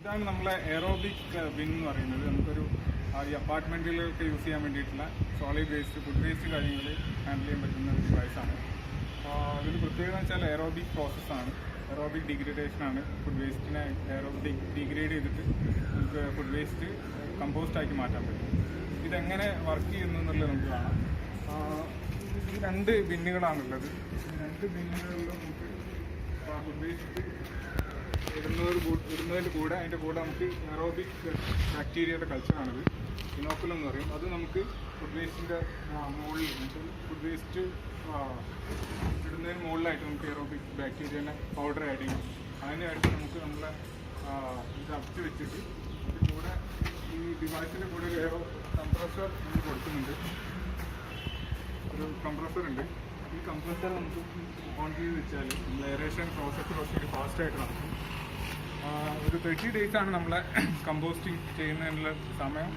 ഇതാണ് നമ്മളെ aerobic bin എന്ന് പറയുന്നത്. നമുക്കൊരു ഈ അപ്പാർട്ട്മെൻറ്റുകളൊക്കെ യൂസ് ചെയ്യാൻ വേണ്ടിയിട്ടുള്ള സോളിഡ് വേസ്റ്റ്, ഫുഡ് വേസ്റ്റ് കാര്യങ്ങൾ ഹാൻഡിൽ ചെയ്യാൻ പറ്റുന്ന ഒരു ഡിവൈസാണ്. ഇതിന് പ്രത്യേകത എന്ന് വെച്ചാൽ എയറോബിക് പ്രോസസ്സാണ്, എയറോബിക് ഡിഗ്രഡേഷനാണ്. ഫുഡ് വേസ്റ്റിനെ എയറോബിക് ഡിഗ്രേഡ് ചെയ്തിട്ട് നമുക്ക് ഫുഡ് വേസ്റ്റ് കമ്പോസ്റ്റാക്കി മാറ്റാൻ പറ്റും. ഇതെങ്ങനെ വർക്ക് ചെയ്യുന്നു എന്നുള്ളത് നമുക്ക് കാണാം. ഈ 2 ബിന്നുകളാണുള്ളത്. 2 ബിന്നുകളിലും നമുക്ക് ഫുഡ് വേസ്റ്റ് ഇടുന്നതിൽ കൂടെ അതിൻ്റെ കൂടെ നമുക്ക് എയറോബിക് ബാക്ടീരിയയുടെ കൾച്ചറാണിത്, ഇനോക്കുലം എന്ന് പറയും. അത് നമുക്ക് ഫുഡ് വേസ്റ്റിൻ്റെ മുകളിൽ, ഫുഡ് വേസ്റ്റ് ഇടുന്നതിന് മുകളിലായിട്ട് നമുക്ക് എയറോബിക് ബാക്ടീരിയനെ പൗഡർ ആഡ് ചെയ്യും. അതിനായിട്ട് നമുക്ക് നമ്മളെ ഇത് അടച്ച് വെച്ചിട്ട് അതിൻ്റെ കൂടെ ഈ ഡിവൈസിൻ്റെ കൂടെ ഒരു കംപ്രസർ നമ്മൾ കൊടുക്കുന്നുണ്ട്. ഒരു കംപ്രസർ ഉണ്ട്. ഈ കംപ്രസർ നമുക്ക് ഓൺ ചെയ്ത് വെച്ചാൽ നമ്മൾ എയറേഷൻ പ്രോസസ്സ് കുറച്ചുകൂടി ഫാസ്റ്റായിട്ട് നടക്കും. ഒരു 30 days ആണ് നമ്മളെ കമ്പോസ്റ്റിംഗ് ചെയ്യുന്നതിനുള്ള സമയം.